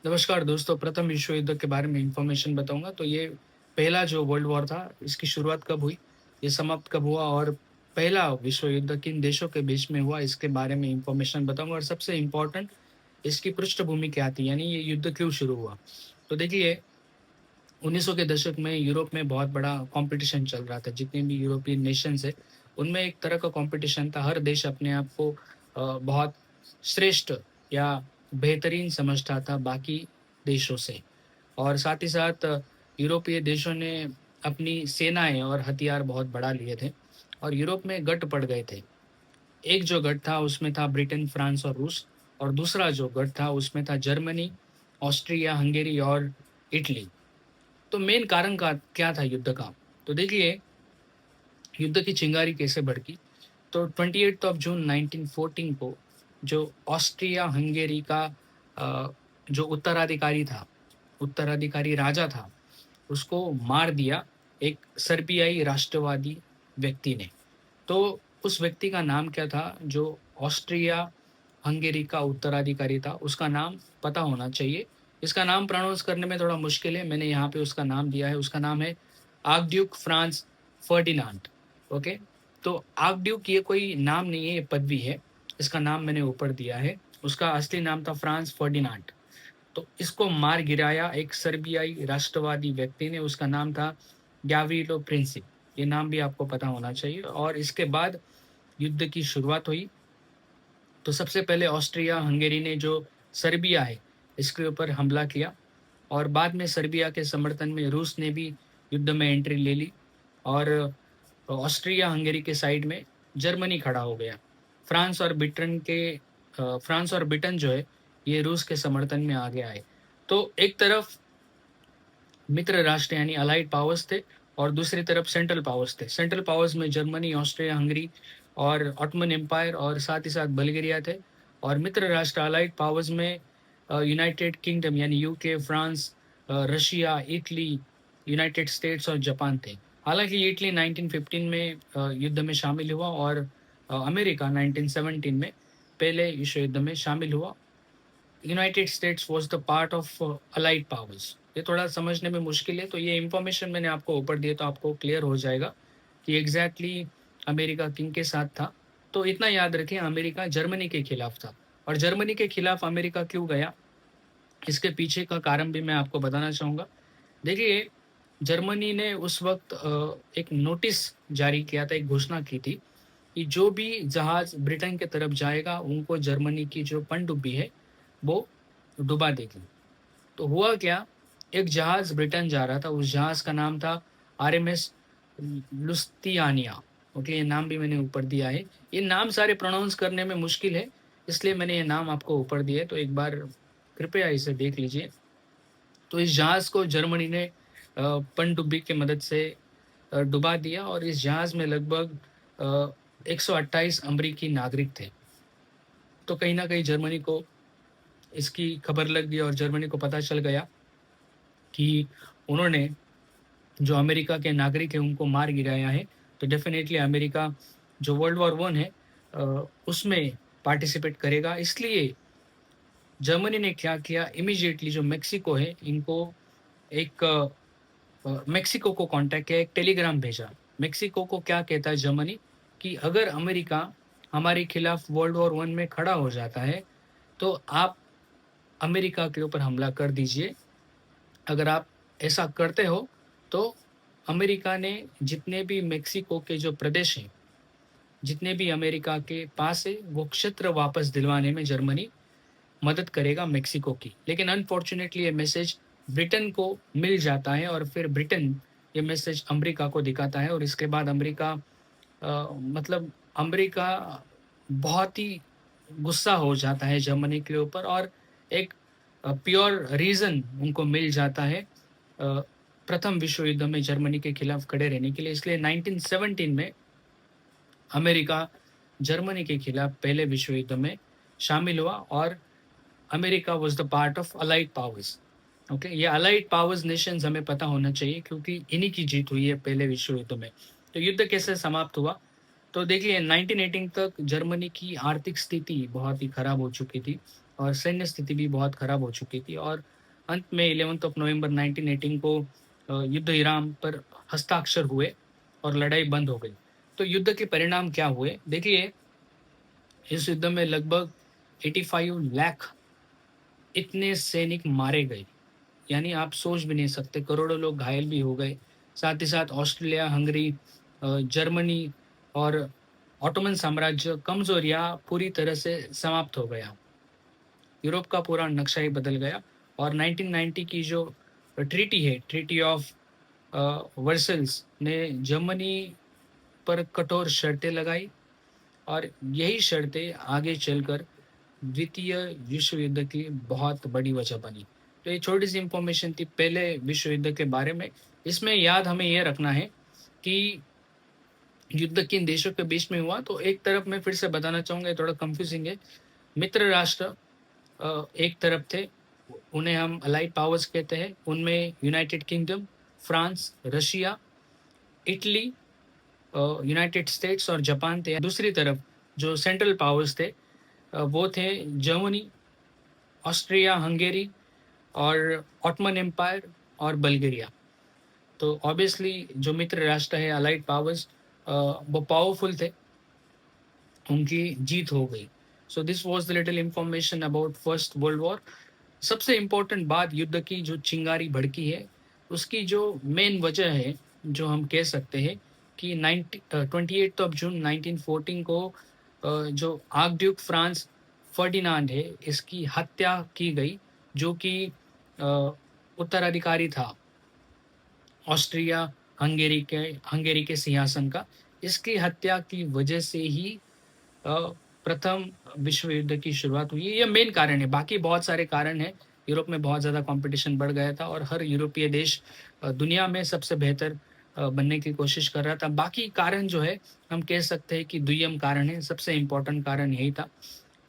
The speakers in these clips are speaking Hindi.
नमस्कार दोस्तों, प्रथम विश्व युद्ध के बारे में इंफॉर्मेशन बताऊँगा। तो ये पहला जो वर्ल्ड वॉर था, इसकी शुरुआत कब हुई, ये समाप्त कब हुआ और पहला विश्व युद्ध किन देशों के बीच में हुआ, इसके बारे में इंफॉर्मेशन बताऊँगा और सबसे इम्पोर्टेंट इसकी पृष्ठभूमि क्या थी, यानी ये युद्ध क्यों शुरू हुआ। तो देखिए, 1900 के दशक में यूरोप में बहुत बड़ा कॉम्पिटिशन चल रहा था। जितने भी यूरोपियन नेशंस हैं, उनमें एक तरह का कॉम्पिटिशन था। हर देश अपने आप को बहुत श्रेष्ठ या बेहतरीन समझता था बाकी देशों से। और साथ ही साथ यूरोपीय देशों ने अपनी सेनाएँ और हथियार बहुत बढ़ा लिए थे और यूरोप में गठ पड़ गए थे। एक जो गठ था उसमें था ब्रिटेन, फ्रांस और रूस, और दूसरा जो गठ था उसमें था जर्मनी, ऑस्ट्रिया, हंगेरी और इटली। तो मेन कारण का क्या था युद्ध का? तो देखिए, युद्ध की चिंगारी कैसे भड़की? तो 28th ऑफ जून 1914 को जो ऑस्ट्रिया हंगेरी का जो उत्तराधिकारी राजा था, उसको मार दिया एक सर्बियाई राष्ट्रवादी व्यक्ति ने। तो उस व्यक्ति का नाम क्या था, जो ऑस्ट्रिया हंगेरी का उत्तराधिकारी था, उसका नाम पता होना चाहिए। इसका नाम प्रोनाउंस करने में थोड़ा मुश्किल है, मैंने यहाँ पे उसका नाम दिया है, उसका नाम है आर्कड्यूक फ्रांज फर्डिनांड। ओके? तो आर्कड्यूक ये कोई नाम नहीं है, ये पदवी है। इसका नाम मैंने ऊपर दिया है। उसका असली नाम था फ्रांज फर्डिनांड। तो इसको मार गिराया एक सर्बियाई राष्ट्रवादी व्यक्ति ने, उसका नाम था ग्याव्रिलो प्रिंसिप। ये नाम भी आपको पता होना चाहिए। और इसके बाद युद्ध की शुरुआत हुई। तो सबसे पहले ऑस्ट्रिया हंगेरी ने जो सर्बिया है, इसके ऊपर हमला किया और बाद में सर्बिया के समर्थन में रूस ने भी युद्ध में एंट्री ले ली और ऑस्ट्रिया हंगेरी के साइड में जर्मनी खड़ा हो गया। फ्रांस और ब्रिटेन जो है, ये रूस के समर्थन में आगे आए। तो एक तरफ मित्र राष्ट्र यानी अलाइड पावर्स थे और दूसरी तरफ सेंट्रल पावर्स थे। सेंट्रल पावर्स में जर्मनी, ऑस्ट्रिया हंगरी और ऑटोमन एम्पायर और साथ ही साथ बल्गेरिया थे। और मित्र राष्ट्र अलाइड पावर्स में यूनाइटेड किंगडम यानी UK, France, Russia, Italy, United states और जापान थे। हालांकि इटली 1915 में युद्ध में शामिल हुआ और अमेरिका 1917 में पहले विश्व युद्ध में शामिल हुआ। United states was the part of allied powers. ये थोड़ा समझने में मुश्किल है, तो ये इन्फॉर्मेशन मैंने आपको ऊपर दिया तो आपको क्लियर हो जाएगा कि एग्जैक्टली अमेरिका किन के साथ था। तो इतना याद रखें, अमेरिका जर्मनी के खिलाफ था। और जर्मनी के खिलाफ अमेरिका क्यों गया, इसके पीछे का कारण भी मैं आपको बताना चाहूँगा। देखिए, जर्मनी ने उस वक़्त एक नोटिस जारी किया था, एक घोषणा की थी कि जो भी जहाज़ ब्रिटेन की तरफ जाएगा, उनको जर्मनी की जो पनडुब्बी है, वो डुबा देगी। तो हुआ क्या, एक जहाज़ ब्रिटेन जा रहा था, उस जहाज़ का नाम था आरएमएस लुस्तियानिया। ओके, ये नाम भी मैंने ऊपर दिया है। ये नाम सारे प्रोनाउंस करने में मुश्किल है, इसलिए मैंने ये नाम आपको ऊपर दिए हैं, तो एक बार कृपया इसे देख लीजिए। तो इस जहाज़ को जर्मनी ने पनडुब्बी की मदद से डुबा दिया और इस जहाज़ में लगभग 128 अमरीकी नागरिक थे। तो कहीं न कहीं जर्मनी को इसकी खबर लग गई और जर्मनी को पता चल गया कि उन्होंने जो अमेरिका के नागरिक हैं उनको मार गिराया है। तो डेफ़िनेटली अमेरिका जो वर्ल्ड वॉर 1 है उसमें पार्टिसिपेट करेगा। इसलिए जर्मनी ने क्या किया, इमीडिएटली जो मेक्सिको है, इनको एक मेक्सिको को कॉन्टैक्ट किया, एक टेलीग्राम भेजा। मेक्सिको को क्या कहता है जर्मनी कि अगर अमेरिका हमारे खिलाफ वर्ल्ड वॉर 1 में खड़ा हो जाता है, तो आप अमेरिका के ऊपर हमला कर दीजिए। अगर आप ऐसा करते हो, तो अमेरिका ने जितने भी मेक्सिको के जो प्रदेश हैं, जितने भी अमेरिका के पास है, वो क्षेत्र वापस दिलवाने में जर्मनी मदद करेगा मेक्सिको की। लेकिन अनफॉर्च्यूनेटली ये मैसेज ब्रिटेन को मिल जाता है और फिर ब्रिटेन ये मैसेज अमेरिका को दिखाता है और इसके बाद अमेरिका मतलब अमेरिका बहुत ही गुस्सा हो जाता है जर्मनी के ऊपर और एक प्योर रीज़न उनको मिल जाता है प्रथम विश्व युद्ध में जर्मनी के खिलाफ खड़े रहने के लिए। इसलिए 1917 में अमेरिका जर्मनी के खिलाफ पहले विश्व युद्ध में शामिल हुआ और America was the part of allied powers. Okay, ये अलाइड पावर्स नेशंस हमें पता होना चाहिए क्योंकि इन्हीं की जीत हुई है पहले विश्व युद्ध में। तो युद्ध कैसे समाप्त हुआ? तो देखिए, 1918 तक जर्मनी की आर्थिक स्थिति बहुत ही खराब हो चुकी थी और सैन्य स्थिति भी बहुत खराब हो चुकी थी और अंत में 11 नवंबर 1918 को युद्ध विराम पर हस्ताक्षर हुए और लड़ाई बंद हो गई। तो युद्ध के परिणाम क्या हुए देखिए, इस युद्ध में लगभग 85 लाख इतने सैनिक मारे गए, यानी आप सोच भी नहीं सकते, करोड़ों लोग घायल भी हो गए। साथ ही साथ ऑस्ट्रेलिया, हंगरी, जर्मनी और ऑटोमन साम्राज्य कमजोर या पूरी तरह से समाप्त हो गया। यूरोप का पूरा नक्शा ही बदल गया और 1990 की जो ट्रीटी है, ट्रीटी ऑफ वर्सल्स ने जर्मनी पर कठोर शर्तें लगाई और यही शर्तें आगे चलकर द्वितीय विश्व युद्ध की बहुत बड़ी वजह बनी। तो ये छोटी सी इंफॉर्मेशन थी पहले विश्व युद्ध के बारे में। इसमें याद हमें ये रखना है कि युद्ध किन देशों के बीच में हुआ। तो एक तरफ मैं फिर से बताना चाहूँगा, थोड़ा कंफ्यूजिंग है। मित्र राष्ट्र एक तरफ थे, उन्हें हम अलाइड पावर्स कहते हैं। उनमें United kingdom, France, Russia, Italy, United states और जापान थे। दूसरी तरफ जो सेंट्रल पावर्स थे वो थे जर्मनी, ऑस्ट्रिया, हंगेरी और ऑटमन एम्पायर और बल्गेरिया। तो ऑब्वियसली जो मित्र राष्ट्र है अलाइड पावर्स, वो पावरफुल थे, उनकी जीत हो गई। So this was the little information about first world war. सबसे इम्पोर्टेंट बात, युद्ध की जो चिंगारी भड़की है उसकी जो मेन वजह है, जो हम कह सकते हैं कि 28 जून 1914 को जो आर्कड्यूक फ्रांस फर्डिनांड है, इसकी हत्या की गई, जो कि उत्तराधिकारी था ऑस्ट्रिया हंगेरी के सिंहासन का। इसकी हत्या की वजह से ही प्रथम विश्व युद्ध की शुरुआत हुई। ये मेन कारण है, बाकी बहुत सारे कारण हैं। यूरोप में बहुत ज़्यादा कंपटीशन बढ़ गया था और हर यूरोपीय देश दुनिया में सबसे बेहतर बनने की कोशिश कर रहा था। बाकी कारण जो है हम कह सकते हैं कि दुय्यम कारण है, सबसे इम्पोर्टेंट कारण यही था।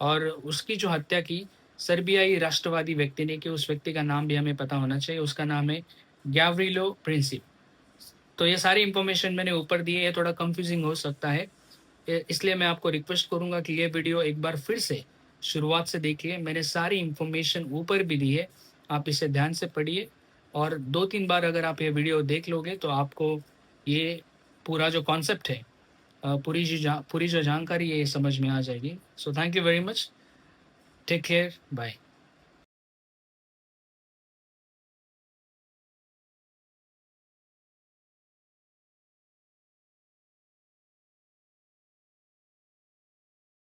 और उसकी जो हत्या की सर्बियाई राष्ट्रवादी व्यक्ति ने की, उस व्यक्ति का नाम भी हमें पता होना चाहिए, उसका नाम है गैव्रिलो प्रिंसिप। तो ये सारी इंफॉर्मेशन मैंने ऊपर दी है, थोड़ा कंफ्यूजिंग हो सकता है, इसलिए मैं आपको रिक्वेस्ट करूंगा कि ये वीडियो एक बार फिर से शुरुआत से देखिए। मैंने सारी इंफॉर्मेशन ऊपर भी दी है, आप इसे ध्यान से पढ़िए और 2-3 बार अगर आप ये वीडियो देख लोगे तो आपको ये पूरा जो कॉन्सेप्ट है, पूरी जो जानकारी है, ये समझ में आ जाएगी। So thank you very much, take care, bye.